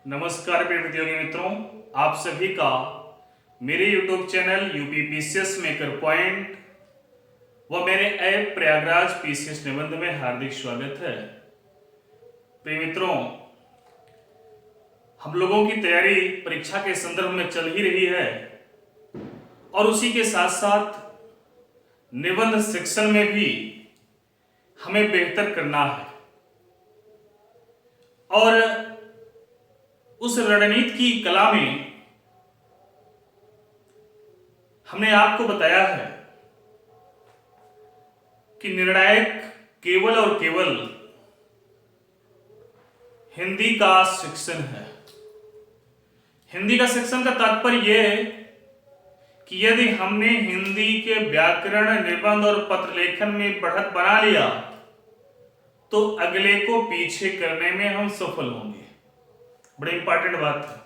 नमस्कार प्रिय प्रतियोगी मित्रों, आप सभी का मेरे YouTube channel UP PCS maker point व मेरे ऐप प्रयागराज पीसीएस निबंध में हार्दिक स्वागत है। प्रिय मित्रों, हम लोगों की तैयारी परीक्षा के संदर्भ में चल ही रही है और उसी के साथ साथ निबंध सेक्शन में भी हमें बेहतर करना है और उस रणनीति की कला में हमने आपको बताया है कि निर्णायक केवल और केवल हिंदी का सेक्शन है। हिंदी का सेक्शन का तात्पर्य यह है कि यदि हमने हिंदी के व्याकरण, निबंध और पत्र लेखन में बढ़त बना लिया तो अगले को पीछे करने में हम सफल होंगे। बड़ी इंपॉर्टेंट बात है।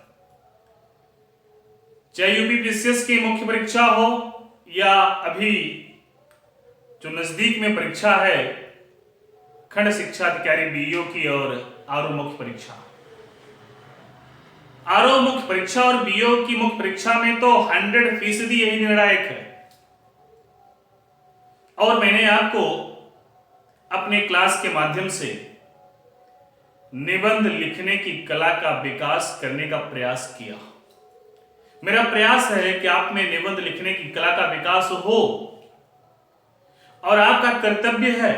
चाहे यूपी पीसीएस की मुख्य परीक्षा हो या अभी जो नजदीक में परीक्षा है खंड शिक्षा अधिकारी बीईओ की और आरओ मुख्य परीक्षा। आरओ मुख्य परीक्षा और बीईओ की मुख्य परीक्षा में तो 100% यही निर्णायक है। और मैंने आपको अपने क्लास के माध्यम से निबंध लिखने की कला का विकास करने का प्रयास किया। मेरा प्रयास है कि आप में निबंध लिखने की कला का विकास हो और आपका कर्तव्य है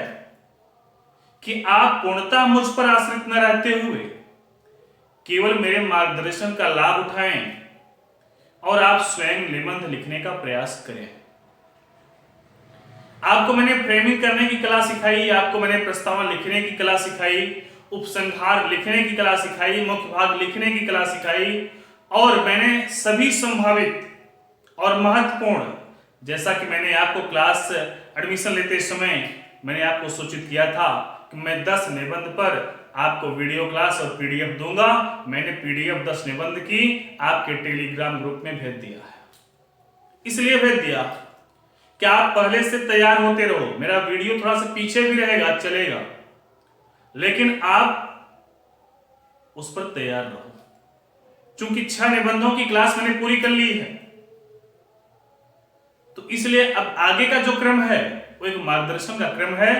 कि आप पूर्णतः मुझ पर आश्रित न रहते हुए केवल मेरे मार्गदर्शन का लाभ उठाएं और आप स्वयं निबंध लिखने का प्रयास करें। आपको मैंने फ्रेमिंग करने की कला सिखाई, आपको मैंने प्रस्तावना लिखने की कला सिखाई, उपसंहार लिखने की कला सिखाई, मुख्य भाग लिखने की कला सिखाई और मैंने सभी संभावित और महत्वपूर्ण, जैसा कि मैंने आपको क्लास एडमिशन लेते समय मैंने आपको सूचित किया था कि मैं 10 निबंध पर आपको वीडियो क्लास और पीडीएफ दूंगा। मैंने पीडीएफ 10 निबंध की आपके टेलीग्राम ग्रुप में भेज दिया है। इसलिए भेज दिया कि आप पहले से तैयार होते रहो। मेरा वीडियो थोड़ा सा पीछे भी रहेगा, चलेगा, लेकिन आप उस पर तैयार रहो। चूंकि 6 निबंधों की क्लास मैंने पूरी कर ली है, तो इसलिए अब आगे का जो क्रम है वो एक मार्गदर्शन का क्रम है।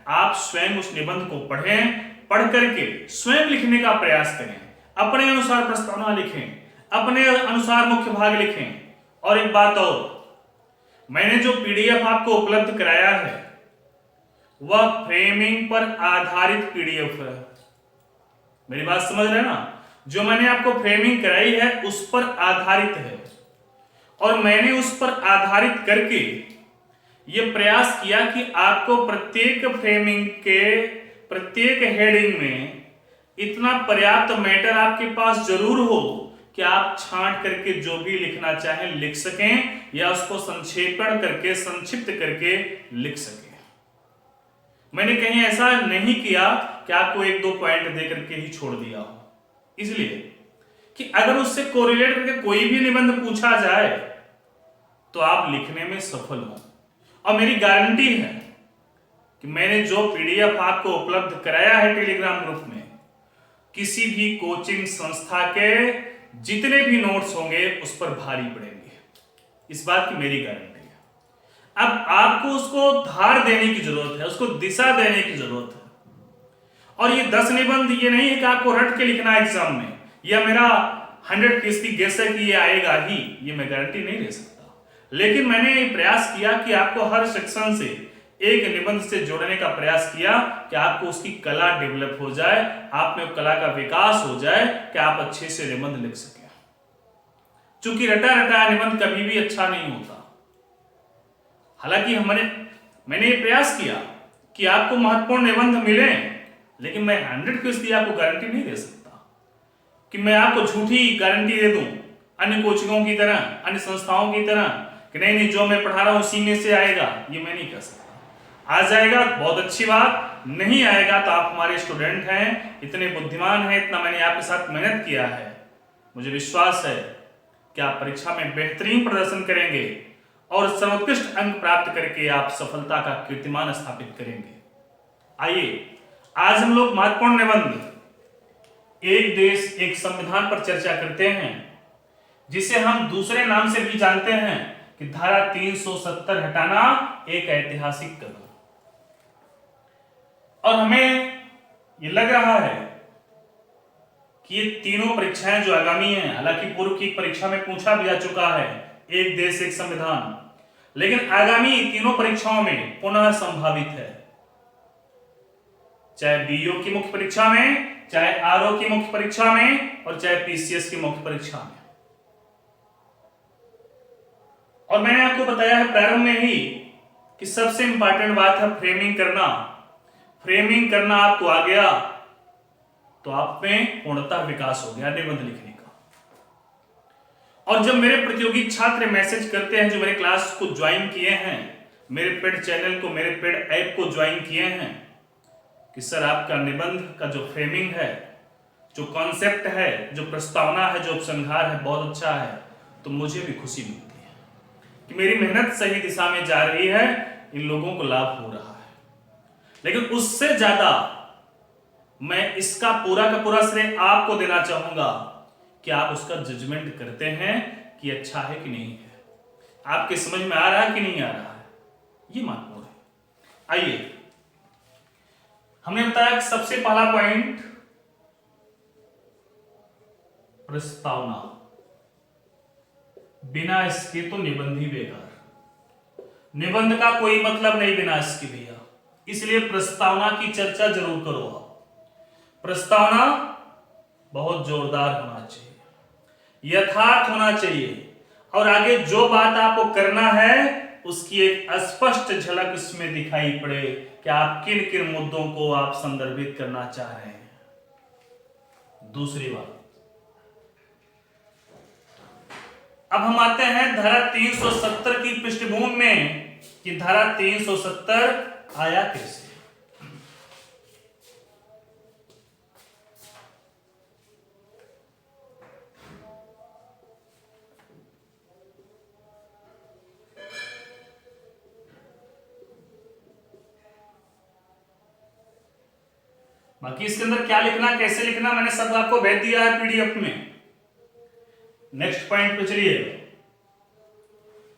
आप स्वयं उस निबंध को पढ़ें, पढ़ करके स्वयं लिखने का प्रयास करें, अपने अनुसार प्रस्तावना लिखें, अपने अनुसार मुख्य भाग लिखें। और एक बात और, मैंने जो पीडीएफ आपको उपलब्ध कराया है वह फ्रेमिंग पर आधारित पीडीएफ है। मेरी बात समझ रहे हैं ना? जो मैंने आपको फ्रेमिंग कराई है उस पर आधारित है और मैंने उस पर आधारित करके यह प्रयास किया कि आपको प्रत्येक फ्रेमिंग के प्रत्येक हेडिंग में इतना पर्याप्त मैटर आपके पास जरूर हो कि आप छांट करके जो भी लिखना चाहें लिख सकें या उसको संक्षेपण करके, संक्षिप्त करके लिख सकें। मैंने कहीं ऐसा नहीं किया कि आपको 1-2 पॉइंट दे करके ही छोड़ दिया हो, इसलिए कि अगर उससे कोरिलेट करके कोई भी निबंध पूछा जाए तो आप लिखने में सफल हो। और मेरी गारंटी है कि मैंने जो पीडीएफ आपको उपलब्ध कराया है टेलीग्राम ग्रुप में, किसी भी कोचिंग संस्था के जितने भी नोट्स होंगे उस पर भारी पड़ेंगे। इस बात की मेरी गारंटी है। अब आपको उसको धार देने की जरूरत है, उसको दिशा देने की जरूरत है। और ये 10 निबंध ये नहीं है कि आपको रट के लिखना है एग्जाम में, या मेरा 100% गेस है कि ये आएगा ही, ये मैं गारंटी नहीं दे सकता। लेकिन मैंने ये प्रयास किया कि आपको हर सेक्शन से एक निबंध से जोड़ने का प्रयास किया कि आपको उसकी कला डेवलप हो जाए, आप में कला का विकास हो जाए कि आप अच्छे से निबंध लिख सकें। चूंकि रटा रटाया निबंध कभी भी अच्छा नहीं होता। हालांकि मैंने ये प्रयास किया कि आपको महत्वपूर्ण निबंध मिले, लेकिन मैं 100% आपको गारंटी नहीं दे सकता कि मैं आपको झूठी गारंटी दे दूं अन्य कोचिंगों की तरह, अन्य संस्थाओं की तरह कि नहीं जो मैं पढ़ा रहा हूं उसी में से आएगा। ये मैं नहीं कर सकता। आ जाएगा बहुत अच्छी बात, नहीं आएगा तो आप हमारे स्टूडेंट हैं, इतने बुद्धिमान हैं, इतना मैंने आपके साथ मेहनत किया है। मुझे विश्वास है कि आप परीक्षा में बेहतरीन प्रदर्शन करेंगे और सर्वोत्कृष्ट अंक प्राप्त करके आप सफलता का कीर्तिमान स्थापित करेंगे। आइए आज हम लोग महत्वपूर्ण निबंध एक देश एक संविधान पर चर्चा करते हैं, जिसे हम दूसरे नाम से भी जानते हैं कि धारा 370 हटाना एक ऐतिहासिक कदम। और हमें ये लग रहा है कि ये तीनों परीक्षाएं जो आगामी हैं, हालांकि पूर्व की परीक्षा में पूछा भी जा चुका है एक देश एक संविधान, लेकिन आगामी तीनों परीक्षाओं में पुनः संभावित है, चाहे बीओ की मुख्य परीक्षा में, चाहे आरओ की मुख्य परीक्षा में, और चाहे पीसीएस की मुख्य परीक्षा में। और मैंने आपको बताया है प्रारंभ में ही कि सबसे इंपॉर्टेंट बात है फ्रेमिंग करना। फ्रेमिंग करना आपको आ गया तो आप में पूर्णतः विकास हो गया निबंध लिखने का। और जब मेरे प्रतियोगी छात्र मैसेज करते हैं, जो मेरे क्लास को ज्वाइन किए हैं, मेरे पेड चैनल को, मेरे पेड ऐप को ज्वाइन किए हैं, कि सर आपका निबंध का जो फ्रेमिंग है, जो कॉन्सेप्ट है, जो प्रस्तावना है, जो उपसंहार है, बहुत अच्छा है, तो मुझे भी खुशी मिलती है कि मेरी मेहनत सही दिशा में जा रही है, इन लोगों को लाभ हो रहा है। लेकिन उससे ज्यादा मैं इसका पूरा का पूरा श्रेय आपको देना चाहूंगा कि आप उसका जजमेंट करते हैं कि अच्छा है कि नहीं है, आपके समझ में आ रहा है कि नहीं आ रहा है, ये महत्वपूर्ण है। आइए, हमने बताया कि सबसे पहला पॉइंट प्रस्तावना, बिना इसके तो निबंध ही बेकार। निबंध का कोई मतलब नहीं बिना इसके भैया, इसलिए प्रस्तावना की चर्चा जरूर करो आप। प्रस्तावना बहुत जोरदार होना चाहिए, यथार्थ होना चाहिए, और आगे जो बात आपको करना है उसकी एक स्पष्ट झलक इसमें दिखाई पड़े कि आप किन किन मुद्दों को आप संदर्भित करना चाह रहे हैं। दूसरी बात, अब हम आते हैं धारा 370 की पृष्ठभूमि में कि धारा 370 आया कैसे। बाकी इसके अंदर क्या लिखना, कैसे लिखना, मैंने सब आपको भेज दिया है पीडीएफ में। नेक्स्ट पॉइंट पे चलिए।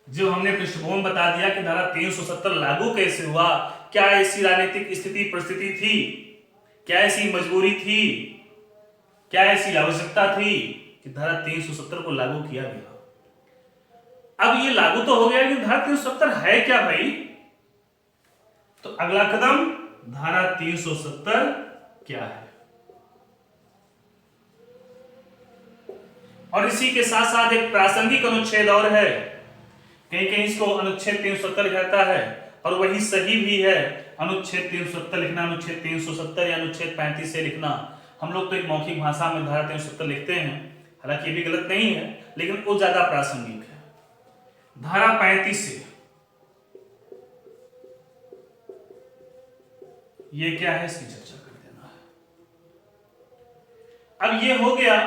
जो हमने पृष्ठभूमि बता दिया कि धारा 370 लागू कैसे हुआ, क्या ऐसी राजनीतिक स्थिति परिस्थिति थी, क्या ऐसी मजबूरी थी, क्या ऐसी आवश्यकता थी कि धारा 370 को लागू किया गया। अब ये लागू तो हो गया, लेकिन धारा 370 है क्या भाई? तो अगला कदम, धारा 370 क्या है। और इसी के साथ साथ एक प्रासंगिक अनुच्छेद और है, कहीं कहीं इसको अनुच्छेद 370 कहता है, और वही सही भी है। अनुच्छेद 370 लिखना, अनुच्छेद 370 या अनुच्छेद 35 से लिखना। हम लोग तो एक मौखिक भाषा में धारा 370 लिखते हैं, हालांकि ये भी गलत नहीं है, लेकिन वो ज्यादा प्रासंगिक है। धारा 35 से ये क्या है, इसकी चर्चा कर देना है। अब ये हो गया,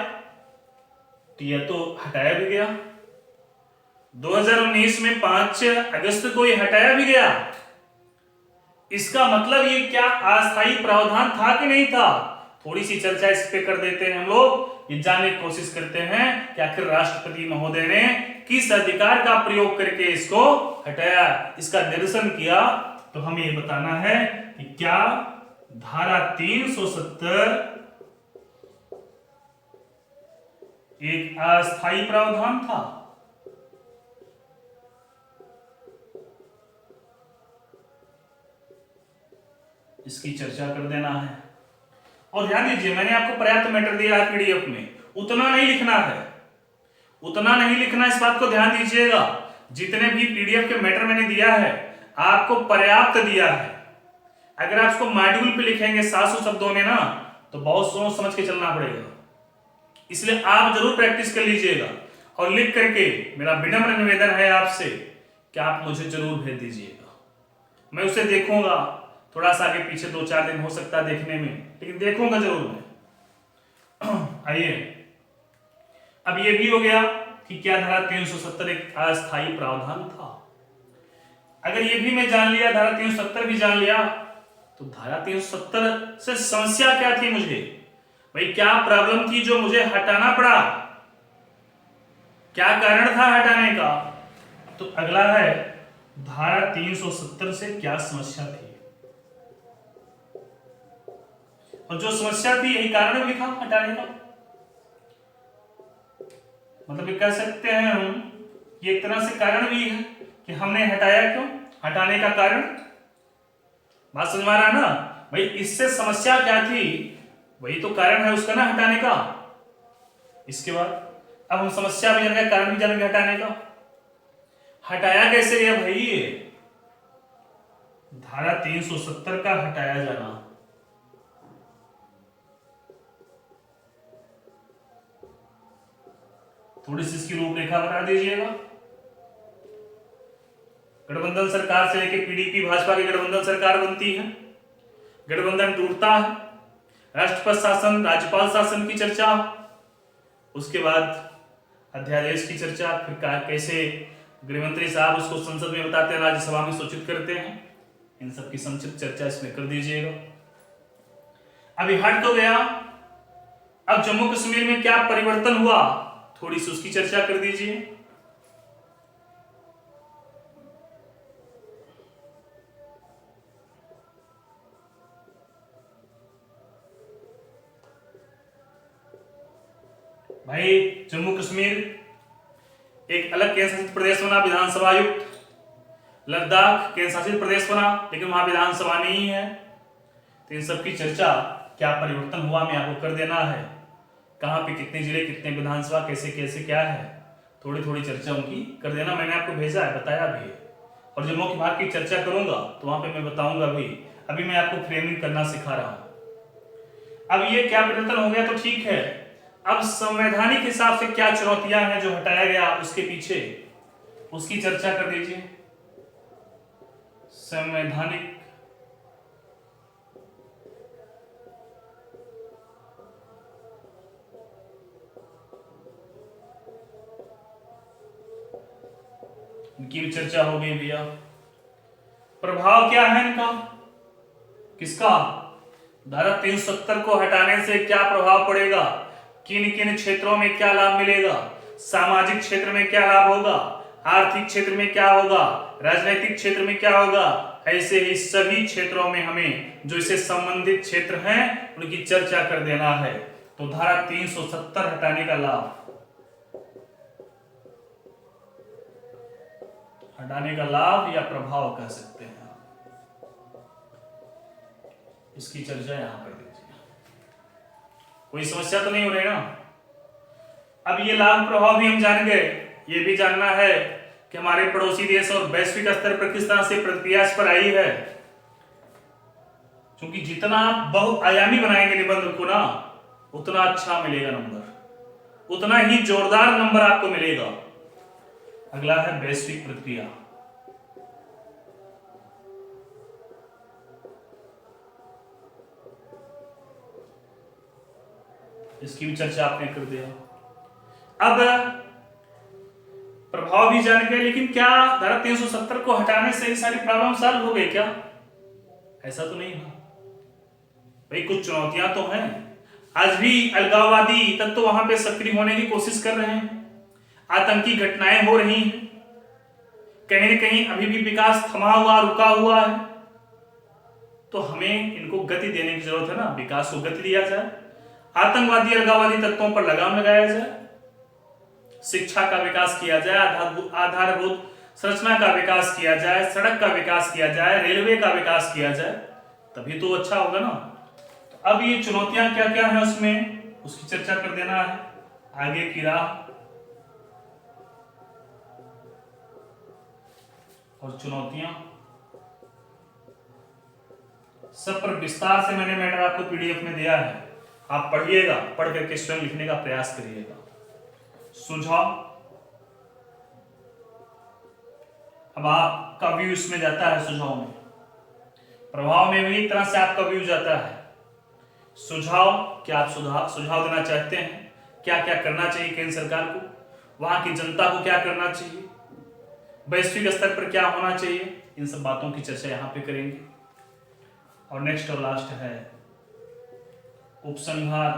तो यह तो हटाया भी गया 2019 में 5 अगस्त को ये हटाया भी गया। इसका मतलब ये क्या अस्थायी प्रावधान था कि नहीं था? थोड़ी सी चर्चा इस पे कर देते हैं हम लोग। ये जानने की कोशिश करते हैं कि आखिर राष्ट्रपति महोदय ने किस अधिकार का प्रयोग करके इसको हटाया, इसका निरसन किया। तो हमें ये बताना है कि क्या धारा 370 एक अस्थायी प्रावधान था? इसकी चर्चा कर देना है। और ध्यान दीजिए, मैंने आपको पर्याप्त मैटर दिया है पीडीएफ में, उतना नहीं लिखना है, उतना नहीं लिखना, इस बात को ध्यान दीजिएगा। जितने भी पीडीएफ के मैटर मैंने दिया है आपको पर्याप्त दिया है। अगर आप इसको मॉड्यूल पे लिखेंगे 700 शब्दों में ना, तो बहुत सोच समझ के चलना पड़ेगा। इसलिए आप जरूर प्रैक्टिस कर लीजिएगा, और लिख करके मेरा विनम्र निवेदन है आपसे कि आप मुझे जरूर भेज दीजिएगा। मैं उसे देखूंगा, थोड़ा सा आगे पीछे 2-4 दिन हो सकता है देखने में, लेकिन देखूंगा जरूर मैं। आइए, अब ये भी हो गया कि क्या धारा 370 एक अस्थायी प्रावधान था। अगर ये भी मैं जान लिया, धारा 370 भी जान लिया, तो धारा 370 से समस्या क्या थी मुझे? भाई क्या प्रॉब्लम थी जो मुझे हटाना पड़ा, क्या कारण था हटाने का? तो अगला है धारा 370 से क्या समस्या थी, और जो समस्या थी यही कारण भी था हटाने का। मतलब ये कह सकते हैं हम, ये एक तरह से कारण भी है कि हमने हटाया क्यों, हटाने का कारण। बात समझ में आ रहा है ना भाई, इससे समस्या क्या थी, वही तो कारण है उसका ना हटाने का। इसके बाद अब हम समस्या भी जानेंगे, कारण भी जानेंगे हटाने का। हटाया कैसे है भाई, ये धारा 370 का हटाया जाना। थोड़ी सी इसकी रूपरेखा बता दीजिएगा। गठबंधन सरकार से लेकर पीडीपी भाजपा की गठबंधन सरकार बनती है, गठबंधन टूटता है, राष्ट्रपति शासन राज्यपाल शासन की चर्चा, उसके बाद अध्यादेश की चर्चा, फिर कैसे गृहमंत्री साहब उसको संसद में बताते हैं, राज्यसभा में सूचित करते हैं, इन सब की संक्षिप्त चर्चा इसमें कर दीजिएगा। अभी हट तो गया, अब जम्मू कश्मीर में क्या परिवर्तन हुआ, थोड़ी सी उसकी चर्चा कर दीजिए। भाई जम्मू कश्मीर एक अलग केंद्र शासित प्रदेश बना, विधानसभा युक्त। लद्दाख केंद्र शासित प्रदेश बना, लेकिन वहां विधानसभा नहीं है। तो इन सब की चर्चा, क्या परिवर्तन हुआ में आपको कर देना है, कहां पे कितने जिले, कितने विधानसभा, कैसे कैसे क्या है, थोड़ी थोड़ी चर्चा उनकी कर देना। मैंने आपको भेजा है, बताया भी है, और जब मुख्य भाग की चर्चा करूंगा तो वहां पे मैं बताऊंगा भी। अभी मैं आपको फ्रेमिंग करना सिखा रहा हूं। अब ये क्या परिवर्तन हो गया तो ठीक है, अब संवैधानिक हिसाब से क्या चुनौतियां हैं जो हटाया गया उसके पीछे, उसकी चर्चा कर दीजिए। संवैधानिक इनकी भी चर्चा हो गई भैया। प्रभाव क्या है इनका, किसका, धारा 370 को हटाने से क्या प्रभाव पड़ेगा, किन किन क्षेत्रों में क्या लाभ मिलेगा, सामाजिक क्षेत्र में क्या लाभ होगा, आर्थिक क्षेत्र में क्या होगा, राजनीतिक क्षेत्र में क्या होगा, ऐसे ही सभी क्षेत्रों में हमें जो इससे संबंधित क्षेत्र हैं उनकी चर्चा कर देना है। तो धारा 370 हटाने का लाभ, हटाने का लाभ या प्रभाव कह सकते हैं, इसकी चर्चा यहां कर दीजिए। कोई समस्या तो नहीं हो रही ना। अब ये लाभ प्रभाव भी हम जान गए, ये भी जानना है कि हमारे पड़ोसी देश और वैश्विक स्तर पर किस तरह से प्रतिक्रिया इस पर आई है। क्योंकि जितना आप बहुआयामी बनाएंगे निबंध को ना, उतना अच्छा मिलेगा नंबर, उतना ही जोरदार नंबर आपको मिलेगा। अगला है वैश्विक प्रतिक्रिया। इसकी भी चर्चा आपने कर दिया। अब प्रभाव भी जान गए, लेकिन क्या धारा 370 को हटाने से ही सारी प्रॉब्लम सॉल्व हो गई क्या? ऐसा तो नहीं हुआ भाई, कुछ चुनौतियां तो हैं। आज भी अलगाववादी तत्व तो वहां पे सक्रिय होने की कोशिश कर रहे हैं, आतंकी घटनाएं हो रही हैं, कहीं न कहीं अभी भी विकास थमा हुआ, रुका हुआ है। तो हमें इनको गति देने की जरूरत है ना, विकास को गति दिया जाए, आतंकवादी अलगाववादी तत्वों पर लगाम लगाया जाए, शिक्षा का विकास किया जाए, आधारभूत संरचना का विकास किया जाए, सड़क का विकास किया जाए, रेलवे का विकास किया जाए, तभी तो अच्छा होगा ना। तो अब ये चुनौतियां क्या क्या है उसमें, उसकी चर्चा कर देना है, आगे की राह और चुनौतियां सब पर विस्तार से मैंने मैटर आपको पीडीएफ में दिया है, आप पढ़िएगा, पढ़ करके स्वयं लिखने का प्रयास करिएगा। सुझाव, अब आपका व्यू इसमें जाता है, सुझाव में, प्रभाव में भी एक तरह से आपका व्यू जाता है। सुझाव, क्या आप सुझाव देना चाहते हैं, क्या क्या करना चाहिए केंद्र सरकार को, वहां की जनता को क्या करना चाहिए, वैश्विक स्तर पर क्या होना चाहिए, इन सब बातों की चर्चा यहां पे करेंगे। और नेक्स्ट और लास्ट है उपसंहार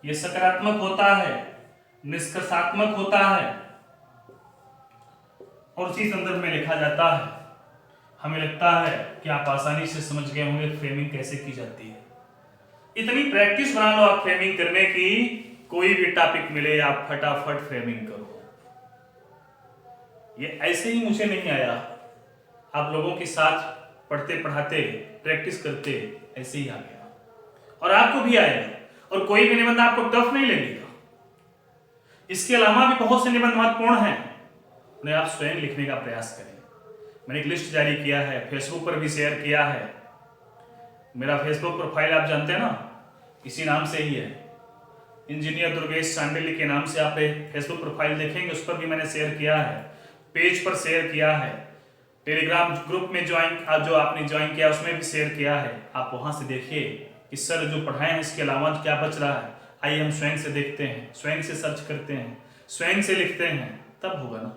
ये सकारात्मक होता है, निष्कर्षात्मक होता है और उसी संदर्भ में लिखा जाता है। हमें लगता है कि आप आसानी से समझ गए होंगे फ्रेमिंग कैसे की जाती है। इतनी प्रैक्टिस बना लो आप फ्रेमिंग करने की, कोई भी टॉपिक मिले आप फटाफट फ्रेमिंग करो। ये ऐसे ही मुझे नहीं आया, आप लोगों के साथ पढ़ते पढ़ाते प्रैक्टिस करते ऐसे ही आ गया और आपको भी आएगा। और कोई भी निबंध आपको टफ नहीं लगेगा। इसके अलावा भी बहुत से निबंध महत्वपूर्ण हैं, उन्हें आप स्वयं लिखने का प्रयास करें। मैंने एक लिस्ट जारी किया है, फेसबुक पर भी शेयर किया है। मेरा फेसबुक प्रोफाइल आप जानते हैं ना, इसी नाम से ही है, इंजीनियर दुर्गेश चांडिल्य के नाम से आप फेसबुक प्रोफाइल देखेंगे, उस पर भी मैंने शेयर किया है, पेज पर शेयर किया है, टेलीग्राम ग्रुप में जो आपने ज्वाइन किया उसमें भी शेयर किया है। आप वहां से देखिए कि सर जो पढ़ाए हैं इसके अलावा क्या बच रहा है। आइए हम स्वयं से देखते हैं, स्वयं से सर्च करते हैं, स्वयं से लिखते हैं, तब होगा ना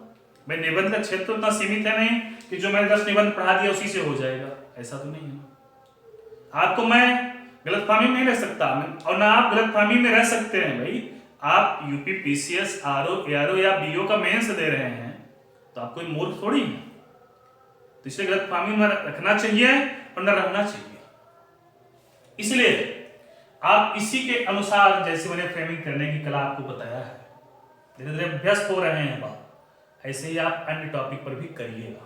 भाई। निबंध का क्षेत्र उतना सीमित है नहीं कि जो मैंने 10 निबंध पढ़ा दिया उसी से हो जाएगा, ऐसा तो नहीं है ना। आपको मैं गलतफहमी में नहीं रह सकता और ना आप गलतफहमी में रह सकते हैं भाई। आप यूपी पीसीएस आरओ एआरओ या बीओ का मेंस दे रहे हैं तो आप कोई मूर्ख थोड़ी है, तो इसलिए गलतफहमी में रखना चाहिए और न रहना चाहिए। इसलिए आप इसी के अनुसार, जैसे मैंने फ्रेमिंग करने की कला आपको बताया है, धीरे धीरे अभ्यस्त हो रहे हैं आप, ऐसे ही आप अन्य टॉपिक पर भी करिएगा,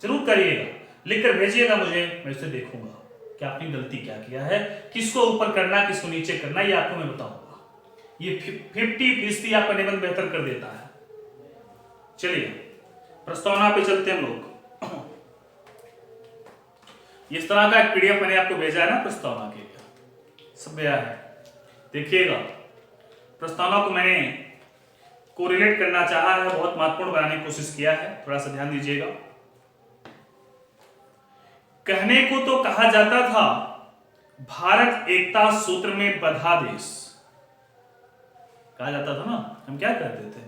जरूर करिएगा। लिखकर भेजिएगा मुझे, मैं उसे देखूंगा कि आपने गलती क्या किया है, किसको ऊपर करना किसको नीचे करना, ये आपको मैं बताऊंगा। ये 50% आपका निबंध बेहतर कर देता है। चलिए प्रस्तावना पे चलते हैं हम लोग। इस तरह का एक पीडीएफ मैंने आपको भेजा है ना प्रस्तावना के लिए, सब गया है, देखिएगा। प्रस्तावना को मैंने कोरिलेट करना चाहा है, बहुत महत्वपूर्ण बनाने की कोशिश किया है, थोड़ा सा ध्यान दीजिएगा। कहने को तो कहा जाता था भारत एकता सूत्र में बंधा देश, कहा जाता था ना, हम क्या कहते थे,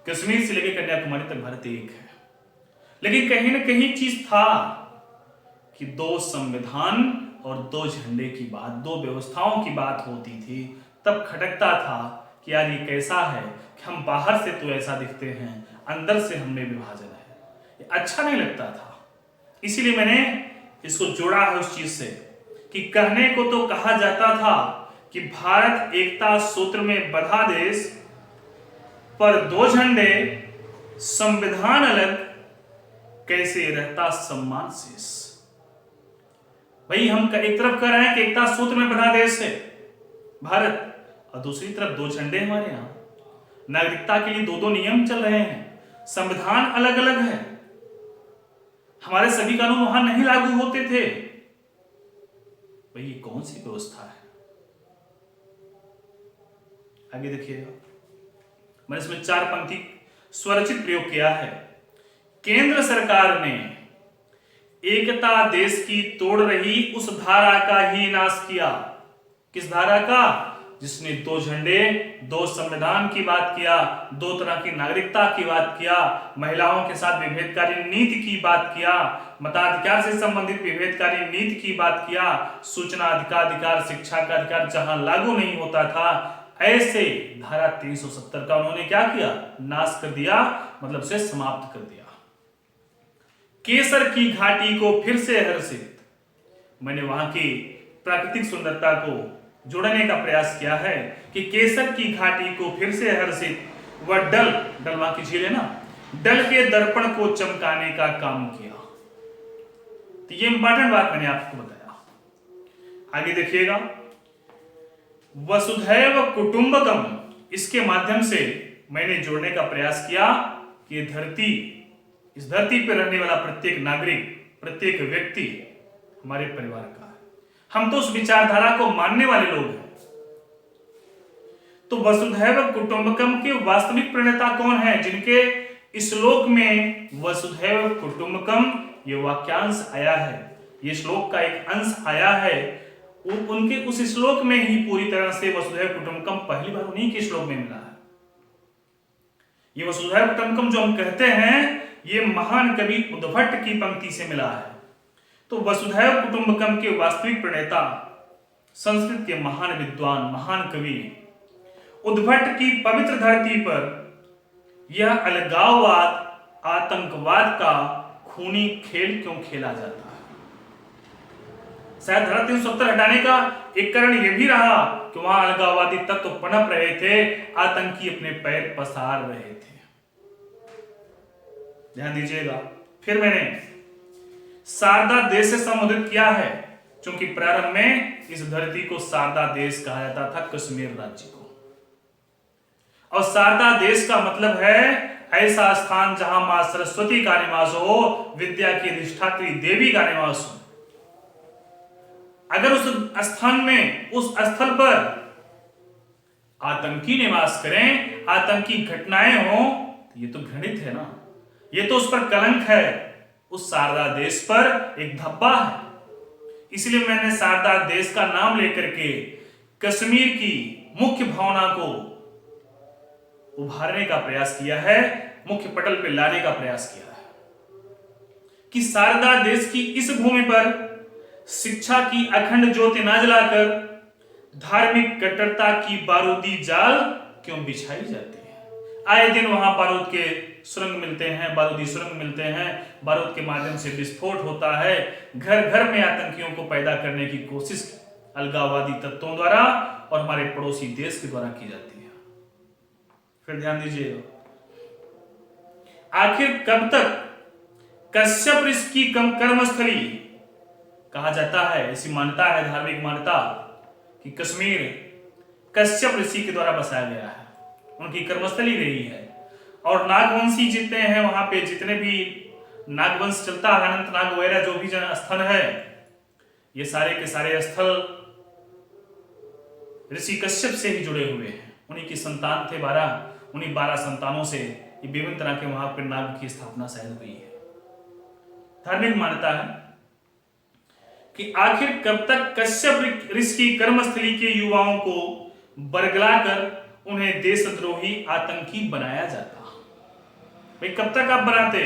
कश्मीर से लेकर कन्याकुमारी तक भारत एक है। लेकिन कहीं ना कहीं चीज था कि 2 संविधान और 2 झंडे की बात, 2 व्यवस्थाओं की बात होती थी, तब खटकता था कि यार ये कैसा है कि हम बाहर से तो ऐसा दिखते हैं, अंदर से हम में विभाजन है, ये अच्छा नहीं लगता था। इसीलिए मैंने इसको जोड़ा है उस चीज से कि कहने को तो कहा जाता था कि भारत एकता सूत्र में बंधा देश, पर 2 झंडे संविधान अलग, कैसे रहता सम्मान शेष। भाई हम एक तरफ कह रहे हैं कि एकता सूत्र में बंधा देश है भारत, और दूसरी तरफ 2 झंडे हमारे यहां, नागरिकता के लिए 2-2 नियम चल रहे हैं, संविधान अलग अलग है, हमारे सभी कानून वहां नहीं लागू होते थे। भाई ये कौन सी व्यवस्था है? आगे देखिएगा, मैंने इसमें 4 पंक्ति स्वरचित प्रयोग किया है। केंद्र सरकार ने एकता देश की तोड़ रही उस धारा का ही नाश किया। किस धारा का? जिसने 2 झंडे, 2 संविधान की बात किया, 2 तरह की नागरिकता की बात किया, महिलाओं के साथ विभेदकारी नीति की बात किया, मताधिकार से संबंधित विभेदकारी नीति की बात किया, सूचना अधिकार, शिक्षा का अधिकार जहां लागू नहीं होता था, ऐसे धारा 370 का उन्होंने क्या किया? नाश कर दिया, मतलब से समाप्त कर दिया। केसर की घाटी को फिर से हर्षित, मैंने वहां की प्राकृतिक सुंदरता को जोड़ने का प्रयास किया है कि केसर की घाटी को फिर से हर्षित, वह डल वहां की झील है ना, डल के दर्पण को चमकाने का काम किया। तो ये इंपॉर्टेंट बात मैंने आपको बताया। आगे देखिएगा, वसुधैव कुटुंबकम, इसके माध्यम से मैंने जोड़ने का प्रयास किया कि इस धरती पर रहने वाला प्रत्येक नागरिक, प्रत्येक व्यक्ति हमारे परिवार का है, हम तो उस विचारधारा को मानने वाले लोग हैं। तो वसुधैव कुटुंबकम के वास्तविक प्रणेता कौन है? जिनके श्लोक में वसुधैव कुटुंबकम ये वाक्यांश आया है, ये श्लोक का एक अंश आया है, उनके उस श्लोक में ही पूरी तरह से वसुधैव कुटुंबकम पहली बार उन्हीं के श्लोक में मिला है। ये वसुधैव कुटुंबकम जो हम कहते हैं, ये महान कवि उद्भट की पंक्ति से मिला है। तो वसुधैव कुटुंबकम के वास्तविक प्रणेता, संस्कृत के महान विद्वान, महान कवि उद्भट की पवित्र धरती पर यह अलगाववाद, आतंकवाद का खूनी खेल क्यों खेला जाता है? शायद धारा 370 हटाने का एक कारण यह भी रहा कि वहां अलगाववादी तत्व पनप रहे थे, आतंकी अपने पैर पसार रहे थे। ध्यान दीजिएगा, फिर मैंने शारदा देश से संबोधित किया है, क्योंकि प्रारंभ में इस धरती को शारदा देश कहा जाता था, कश्मीर राज्य को। और शारदा देश का मतलब है ऐसा स्थान जहां मां सरस्वती का निवास हो, विद्या की अधिष्ठात्री देवी का निवास हो। अगर उस स्थान में, उस स्थल पर आतंकी निवास करें, आतंकी घटनाएं हो, तो ये तो घृणित है ना, ये तो उस पर कलंक है, उस शारदा देश पर एक धब्बा है। इसलिए मैंने शारदा देश का नाम लेकर के कश्मीर की मुख्य भावना को उभारने का प्रयास किया है, मुख्य पटल पे लाने का प्रयास किया है कि शारदा देश की इस भूमि पर शिक्षा की अखंड ज्योति न जलाकर धार्मिक कट्टरता की बारूदी जाल क्यों बिछाई जाती है। आए दिन वहां बारूद के सुरंग मिलते हैं, बारूदी सुरंग मिलते हैं, बारूद के माध्यम से विस्फोट होता है, घर घर में आतंकियों को पैदा करने की कोशिश अलगाववादी तत्वों द्वारा और हमारे पड़ोसी देश के द्वारा की जाती है। फिर ध्यान दीजिएगा, आखिर कब तक कश्यप ऋषि की कर्मस्थली कहा जाता है। ऐसी मान्यता है, धार्मिक मान्यता, कि कश्मीर कश्यप ऋषि के द्वारा बसाया गया है, उनकी कर्मस्थली रही है। और नागवंशी जितने हैं वहां पे, जितने भी नागवंश चलता है, अनंतनाग वगैरह जो भी स्थल है, ये सारे के सारे स्थल ऋषि कश्यप से ही जुड़े हुए हैं। उन्हीं की संतान थे 12, उन्हीं 12 संतानों से ये विभिन्न तरह के वहां पर नाग की स्थापना शायद हुई है। धार्मिक मान्यता है कि आखिर कब तक कश्यप ऋषि की कर्मस्थली के युवाओं को बरगलाकर उन्हें देशद्रोही आतंकी बनाया जाता। भाई कब तक आप बनाते?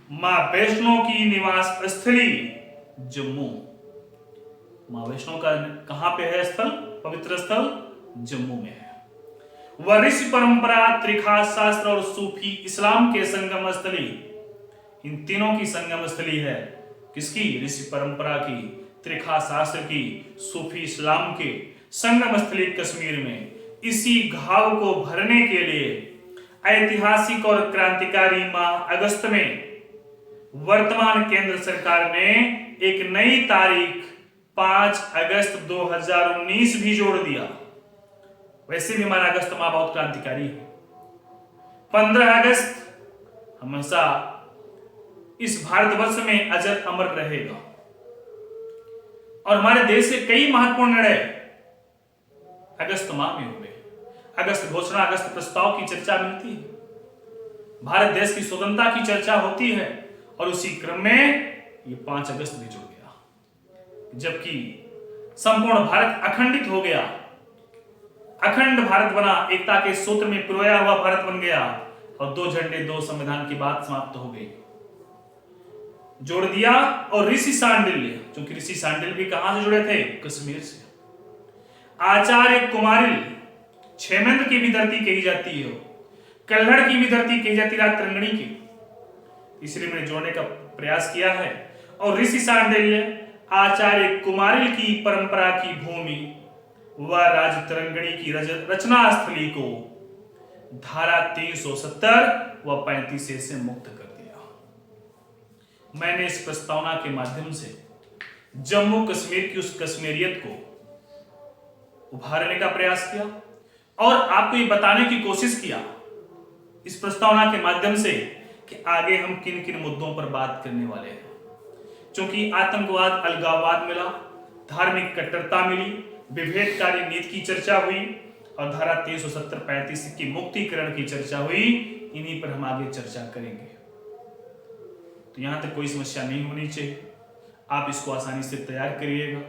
मां वैष्णो की निवास स्थली जम्मू, मां वैष्णो का कहां पे है स्थल, पवित्र स्थल जम्मू में है। वह ऋषि परंपरा, त्रिखात शास्त्र और सूफी इस्लाम के संगम स्थली, इन तीनों की संगम स्थली है। किसकी? ऋषि परंपरा की, त्रिखा शास्त्र की, सूफी इस्लाम के संगम स्थली कश्मीर में। इसी घाव को भरने के लिए ऐतिहासिक और क्रांतिकारी माह अगस्त में वर्तमान केंद्र सरकार ने एक नई तारीख 5 अगस्त 2019 भी जोड़ दिया। वैसे भी हमारा अगस्त माह बहुत क्रांतिकारी है। 15 अगस्त हमेशा इस भारतवर्ष में अजर अमर रहेगा। और हमारे देश के कई महत्वपूर्ण निर्णय अगस्त माह में हुए। अगस्त घोषणा, अगस्त प्रस्ताव की चर्चा मिलती है, भारत देश की स्वतंत्रता की चर्चा होती है, और उसी क्रम में ये 5 अगस्त भी जुड़ गया, जबकि संपूर्ण भारत अखंडित हो गया, अखंड भारत बना, एकता के सूत्र में पिरोया हुआ भारत बन गया, और 2 झंडे 2 संविधान की बात समाप्त हो गई, जोड़ दिया। और ऋषि सांडिल्य, क्योंकि ऋषि सांडिल्य भी कहां से जुड़े थे? कश्मीर से। आचार्य कुमारिल, क्षेमेंद्र की भी धरती कही जाती है, कल्हड़ की भी धरती कही जाती है, तरंगणी की, इसलिए मैंने जोड़ने का प्रयास किया है। और ऋषि सांडिल्य आचार्य कुमारिल की परंपरा की भूमि व राज तरंगणी की रचना स्थली को धारा 370 व 35 से मुक्त कर दिया। मैंने इस प्रस्तावना के माध्यम से जम्मू कश्मीर की उस कश्मीरियत को उभारने का प्रयास किया और आपको ये बताने की कोशिश किया इस प्रस्तावना के माध्यम से कि आगे हम किन किन मुद्दों पर बात करने वाले हैं। क्योंकि आतंकवाद, अलगाववाद मिला, धार्मिक कट्टरता मिली, विभेदकारी नीति की चर्चा हुई और धारा 370-35 की मुक्तिकरण की चर्चा हुई। इन्हीं पर हम आगे चर्चा करेंगे। तो यहां तक कोई समस्या नहीं होनी चाहिए। आप इसको आसानी से तैयार करिएगा,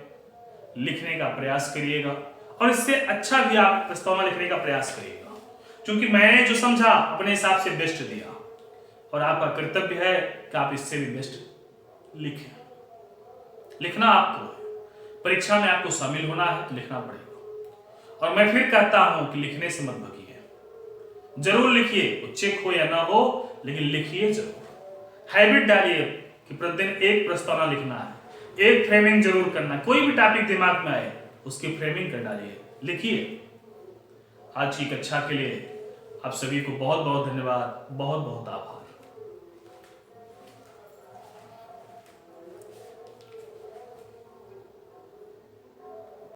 लिखने का प्रयास करिएगा और इससे अच्छा भी आप प्रस्तावना लिखने का प्रयास करिएगा, क्योंकि मैंने जो समझा अपने हिसाब से बेस्ट दिया और आपका कर्तव्य है कि आप इससे भी बेस्ट लिखें। लिखना आपको, परीक्षा में आपको शामिल होना है तो लिखना पड़ेगा। और मैं फिर कहता हूं कि लिखने से मत भगिए, जरूर लिखिए, चेक हो या ना हो, लेकिन लिखिए जरूर। हैबिट डालिए कि प्रतिदिन एक प्रस्तावना लिखना है, एक फ्रेमिंग जरूर करना है। कोई भी टॉपिक दिमाग में आए उसकी फ्रेमिंग कर डालिए, लिखिए। आज की कक्षा के लिए आप सभी को बहुत बहुत धन्यवाद, बहुत बहुत आभार।